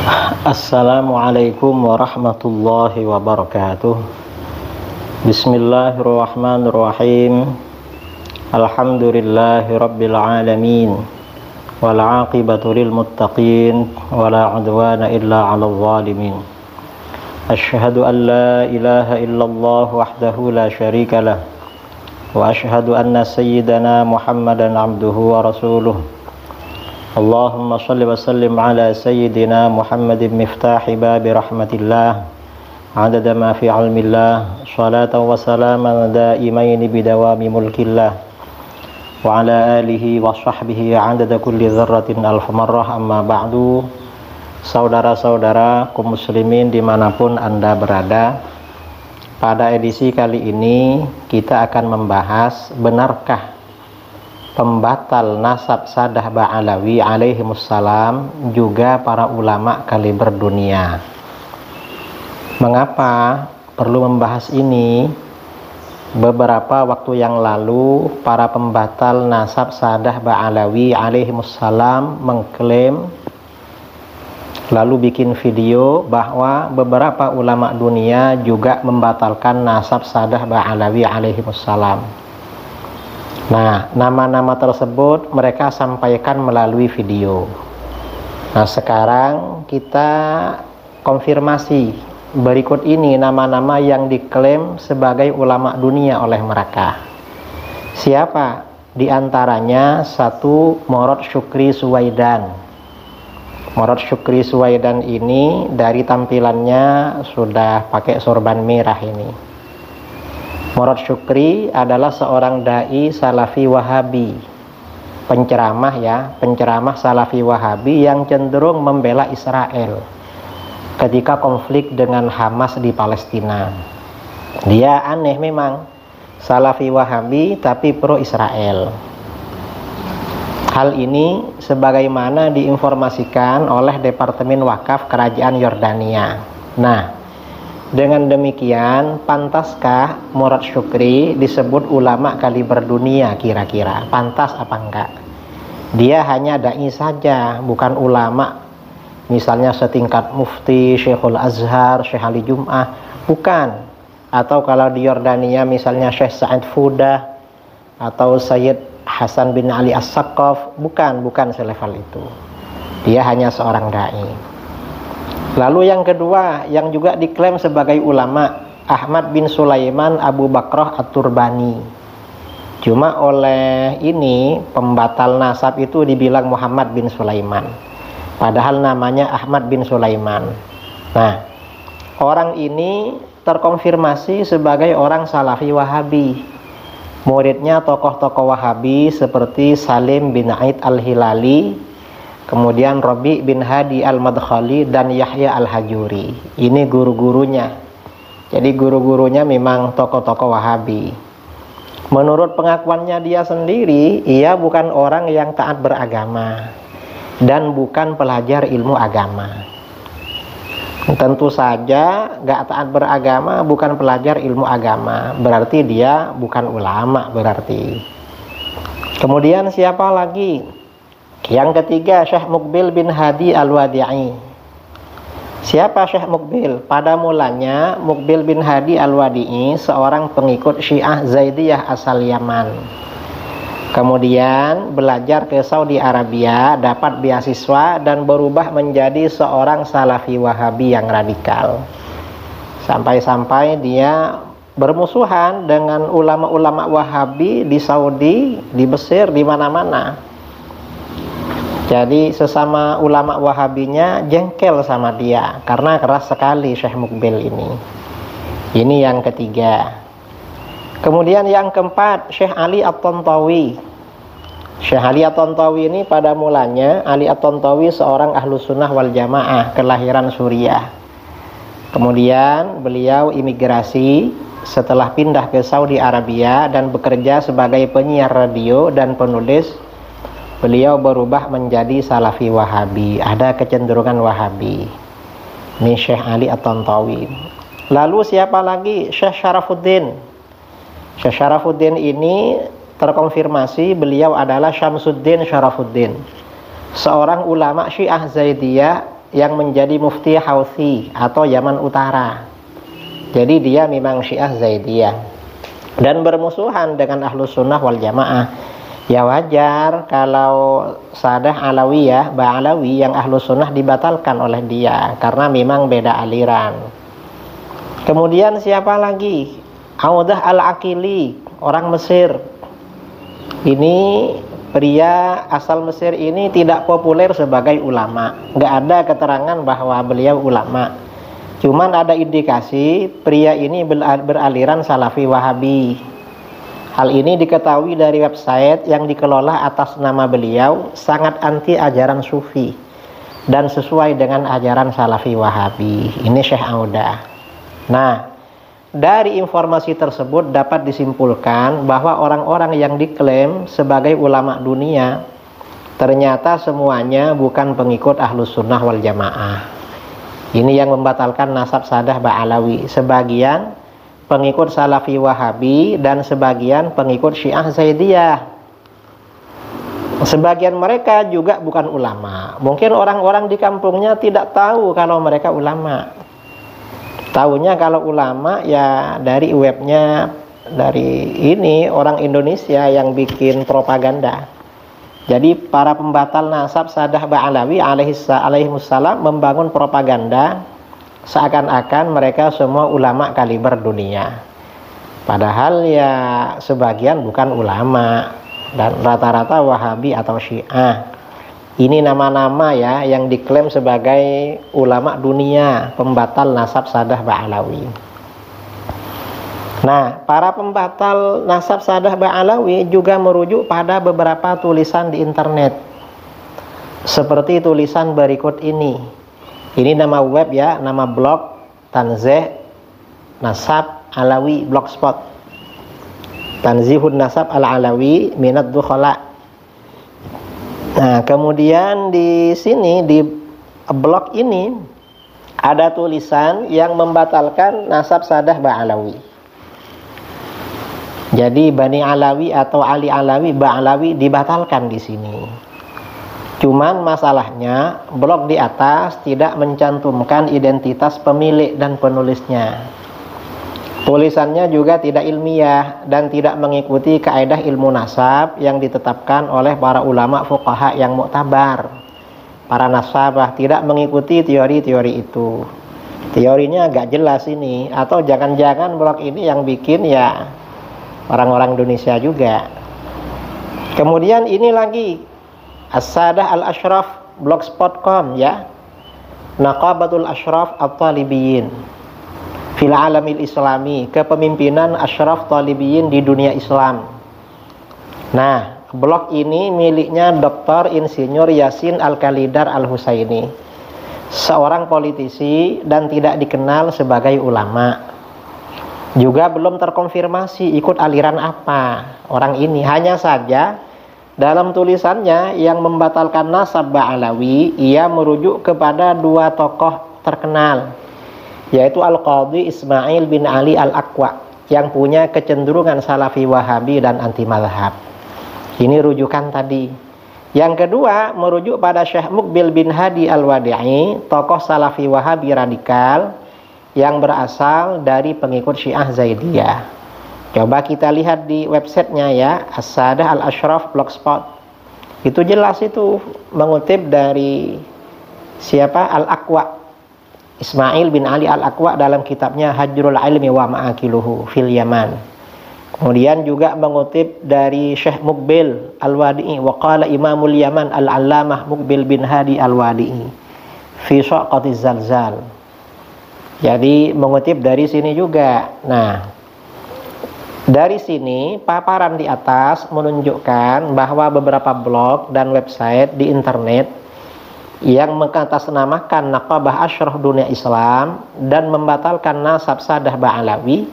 Assalamualaikum warahmatullahi wabarakatuh. Bismillahirrahmanirrahim. Alhamdulillahi rabbil alamin. Wal aqibatu lil muttaqin wala udwana illa 'alal zalimin. Asyhadu an la ilaha illallah wahdahu la syarika lah. Wa asyhadu anna sayyidana Muhammadan 'abduhu wa rasuluh. Allahumma salli wa sallim ala sayyidina Muhammadin miftahi babi rahmatillah adada ma fi ilmillah salatan wa salaman daimaini bidawami mulkillah wa ala alihi wa sahbihi adada kulli dzarratin alf marrah. Amma ba'du. Saudara-saudara kaum muslimin dimanapun Anda berada, pada edisi kali ini kita akan membahas, benarkah pembatal nasab Sadah Ba'alawi alaihimussalam juga para ulama kaliber dunia. Mengapa perlu membahas ini? Beberapa waktu yang lalu para pembatal nasab Sadah Ba'alawi alaihimussalam mengklaim, lalu bikin video bahwa beberapa ulama dunia juga membatalkan nasab Sadah Ba'alawi alaihimussalam. Nah, nama-nama tersebut mereka sampaikan melalui video. Nah, sekarang kita konfirmasi berikut ini nama-nama yang diklaim sebagai ulama dunia oleh mereka. Siapa? Di antaranya satu, Morod Syukri Suwaidan. Morod Syukri Suwaidan ini dari tampilannya sudah pakai sorban merah ini. Morod Syukri adalah seorang dai Salafi Wahabi, penceramah Salafi Wahabi yang cenderung membela Israel ketika konflik dengan Hamas di Palestina. Dia aneh memang, Salafi Wahabi tapi pro Israel. Hal ini sebagaimana diinformasikan oleh Departemen Wakaf Kerajaan Yordania. Nah, dengan demikian, pantaskah Morod Syukri disebut ulama kaliber dunia kira-kira? Pantas apa enggak? Dia hanya dai saja, bukan ulama. Misalnya setingkat mufti, Syekhul Azhar, Syekh Ali Jum'ah, bukan. Atau kalau di Yordania misalnya Syekh Sa'id Fudah atau Sayyid Hasan bin Ali As-Saqqaf, bukan selevel itu. Dia hanya seorang dai. Lalu yang kedua yang juga diklaim sebagai ulama, Ahmad bin Sulaiman Abu Bakrah At-Turbani. Cuma oleh ini pembatal nasab itu dibilang Muhammad bin Sulaiman, padahal namanya Ahmad bin Sulaiman. Nah, orang ini terkonfirmasi sebagai orang Salafi Wahabi, muridnya tokoh-tokoh Wahabi seperti Salim bin Aid Al-Hilali, kemudian Rabi bin Hadi Al-Madkhali dan Yahya Al-Hajuri. Ini guru-gurunya. Jadi guru-gurunya memang tokoh-tokoh Wahabi. Menurut pengakuannya dia sendiri, ia bukan orang yang taat beragama dan bukan pelajar ilmu agama. Tentu saja gak taat beragama, bukan pelajar ilmu agama, berarti dia bukan ulama berarti. Kemudian siapa lagi? Yang ketiga, Syekh Muqbil bin Hadi Al-Wadi'i. Siapa Syekh Muqbil? Pada mulanya Muqbil bin Hadi Al-Wadi'i seorang pengikut Syiah Zaidiyah asal Yaman. Kemudian belajar ke Saudi Arabia, dapat beasiswa dan berubah menjadi seorang Salafi Wahabi yang radikal. Sampai-sampai dia bermusuhan dengan ulama-ulama Wahabi di Saudi, di Mesir, di mana-mana. Jadi sesama ulama Wahabinya jengkel sama dia karena keras sekali Syekh Muqbil ini. Ini yang ketiga. Kemudian yang keempat, Syekh Ali At-Tantawi. Syekh Ali At-Tantawi ini pada mulanya Ali At-Tantawi seorang ahlu sunnah wal jamaah, kelahiran Suriah. Kemudian beliau imigrasi setelah pindah ke Saudi Arabia dan bekerja sebagai penyiar radio dan penulis. Beliau berubah menjadi Salafi Wahabi, ada kecenderungan Wahabi. Ini Syekh Ali At-Tantawi. Lalu siapa lagi? Syekh Syarafuddin. Syekh Syarafuddin ini terkonfirmasi beliau adalah Syamsuddin Syarafuddin, seorang ulama Syiah Zaidiyah yang menjadi mufti Houthi atau Yaman Utara. Jadi dia memang Syiah Zaidiyah dan bermusuhan dengan Ahlus Sunnah wal Jamaah. Ya wajar kalau Sadah Alawiyah, Ba'alawi yang Ahlus Sunnah dibatalkan oleh dia karena memang beda aliran. Kemudian siapa lagi? Audah Al-Aqili, orang Mesir. Ini pria asal Mesir ini tidak populer sebagai ulama. Nggak ada keterangan bahwa beliau ulama. Cuman ada indikasi pria ini beraliran Salafi Wahabi. Hal ini diketahui dari website yang dikelola atas nama beliau, sangat anti ajaran Sufi dan sesuai dengan ajaran Salafi Wahabi. Ini Syekh Audah. Nah, dari informasi tersebut dapat disimpulkan bahwa orang-orang yang diklaim sebagai ulama dunia ternyata semuanya bukan pengikut Ahlus Sunnah wal Jamaah. Ini yang membatalkan nasab Sadah Ba'alawi. Sebagian pengikut Salafi Wahabi dan sebagian pengikut Syiah Zaidiyah. Sebagian mereka juga bukan ulama. Mungkin orang-orang di kampungnya tidak tahu kalau mereka ulama. Taunya kalau ulama ya dari webnya, dari ini orang Indonesia yang bikin propaganda. Jadi para pembatal nasab Sadah Ba'alawi alaihissalam membangun propaganda seakan-akan mereka semua ulama kaliber dunia. Padahal ya sebagian bukan ulama dan rata-rata Wahabi atau Syiah. Ini nama-nama ya yang diklaim sebagai ulama dunia, pembatal nasab Sadah Ba'alawi. Nah, para pembatal nasab Sadah Ba'alawi juga merujuk pada beberapa tulisan di internet. Seperti tulisan berikut ini. Ini nama web ya, nama blog Tanzih Nasab Alawi Blogspot. Tanzihun Nasab Al-Alawi Minad Dukhala. Nah, kemudian di sini di blog ini ada tulisan yang membatalkan nasab Sadah Ba'alawi. Jadi Bani Alawi atau Ali Alawi, Ba'alawi dibatalkan di sini. Cuman masalahnya blog di atas tidak mencantumkan identitas pemilik dan penulisnya. Tulisannya juga tidak ilmiah dan tidak mengikuti kaidah ilmu nasab yang ditetapkan oleh para ulama fuqaha yang muktabar. Para nasabah tidak mengikuti teori-teori itu. Teorinya agak jelas ini, atau jangan-jangan blog ini yang bikin ya orang-orang Indonesia juga. Kemudian ini lagi As-Sadah Al-Ashraf blogspot.com ya. Naqabatul Ashraf At-Talibiyin fil alamil islami, kepemimpinan Ashraf Talibiyin di dunia Islam. Nah, blog ini miliknya Dr. Insinyur Yasin Al-Khalidar Al-Husaini, seorang politisi dan tidak dikenal sebagai ulama. Juga belum terkonfirmasi ikut aliran apa orang ini. Hanya saja dalam tulisannya yang membatalkan nasab Ba'alawi, ia merujuk kepada dua tokoh terkenal, yaitu Al-Qadhi Ismail bin Ali Al-Aqwa yang punya kecenderungan Salafi Wahabi dan anti mazhab. Ini rujukan tadi. Yang kedua merujuk pada Syekh Muqbil bin Hadi Al-Wadi'i, tokoh Salafi Wahabi radikal yang berasal dari pengikut Syiah Zaidiyah. Coba kita lihat di websitenya ya, As-Sadah Al-Ashraf Blogspot. Itu jelas itu mengutip dari siapa? Al-Aqwa, Ismail bin Ali Al-Aqwa dalam kitabnya Hajrul Ilmi wa Ma'akiluhu fil Yaman. Kemudian juga mengutip dari Syekh Muqbil Al-Wadi'i, wa qala Imamul Yaman Al-Allamah Muqbil bin Hadi Al-Wadi'i fi Syaqatiz Zalzal. Jadi mengutip dari sini juga. Nah, dari sini paparan di atas menunjukkan bahwa beberapa blog dan website di internet yang mengatasnamakan Naqabah Ashraf dunia Islam dan membatalkan nasab Sadah Ba'alawi,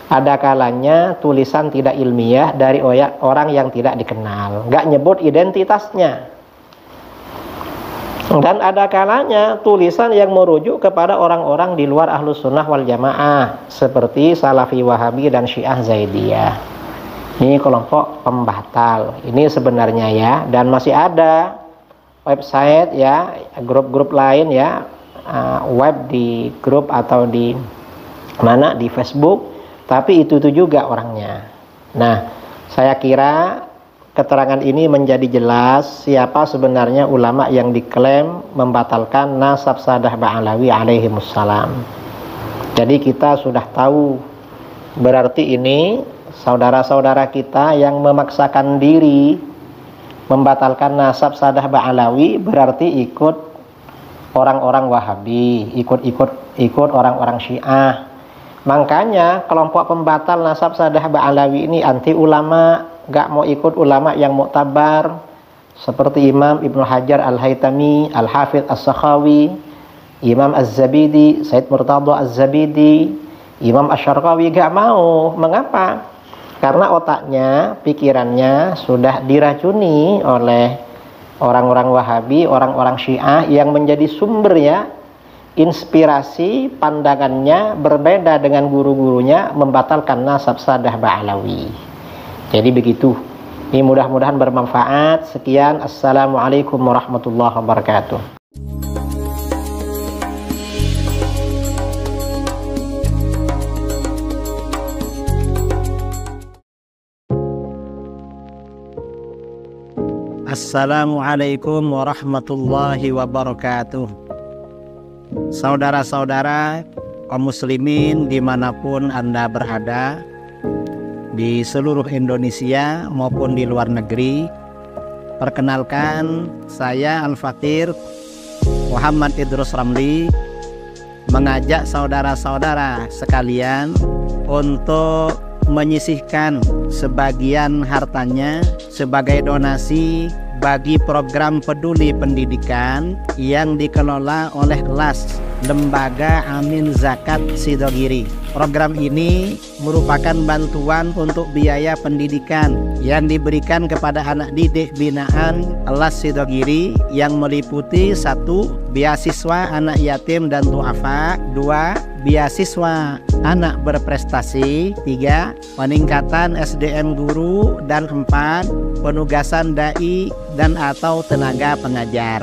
ada kalanya tulisan tidak ilmiah dari orang yang tidak dikenal, nggak nyebut identitasnya. Dan ada kalanya tulisan yang merujuk kepada orang-orang di luar Ahlus Sunnah wal Jamaah seperti Salafi Wahabi dan Syiah Zaidiyah. Ini kelompok pembatal. Ini sebenarnya ya, dan masih ada website ya, grup-grup lain ya, web di grup atau di mana di Facebook, tapi itu juga orangnya. Nah, saya kira keterangan ini menjadi jelas siapa sebenarnya ulama yang diklaim membatalkan nasab Sadah Ba'alawi alaihimussalam. Jadi kita sudah tahu, berarti ini saudara-saudara kita yang memaksakan diri membatalkan nasab Sadah Ba'alawi berarti ikut orang-orang Wahabi, ikut orang-orang Syiah. Makanya kelompok pembatal nasab Sadah Ba'alawi ini anti ulama, gak mau ikut ulama yang muktabar seperti Imam Ibnu Hajar Al-Haytami, Al-Hafidh As-Sakhawi, Imam Az-Zabidi, Said Murtadha Az-Zabidi, Imam Asy-Syarqawi. Gak mau. Mengapa? Karena otaknya, pikirannya sudah diracuni oleh orang-orang Wahabi, orang-orang Syiah yang menjadi sumber ya inspirasi, pandangannya berbeda dengan guru-gurunya membatalkan nasab Sadah Ba'alawi. Jadi begitu. Ini mudah-mudahan bermanfaat. Sekian. Assalamualaikum warahmatullahi wabarakatuh. Assalamualaikum warahmatullahi wabarakatuh. Saudara-saudara kaum muslimin dimanapun Anda berada, di seluruh Indonesia maupun di luar negeri, perkenalkan saya Al-Fakir Muhammad Idrus Ramli mengajak saudara-saudara sekalian untuk menyisihkan sebagian hartanya sebagai donasi bagi program peduli pendidikan yang dikelola oleh LAS, Lembaga Amin Zakat Sidogiri. Program ini merupakan bantuan untuk biaya pendidikan yang diberikan kepada anak didik binaan LAS Sidogiri yang meliputi 1. Beasiswa anak yatim dan duafa, 2. Beasiswa anak berprestasi, 3. Peningkatan SDM guru, dan 4. Penugasan dai dan atau tenaga pengajar.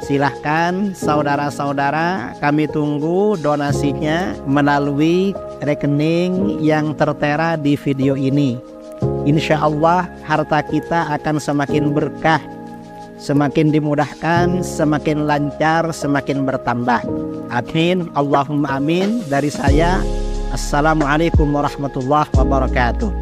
Silahkan saudara-saudara, kami tunggu donasinya melalui rekening yang tertera di video ini. Insya Allah harta kita akan semakin berkah, semakin dimudahkan, semakin lancar, semakin bertambah. Amin. Allahumma amin. Dari saya, Assalamualaikum warahmatullahi wabarakatuh.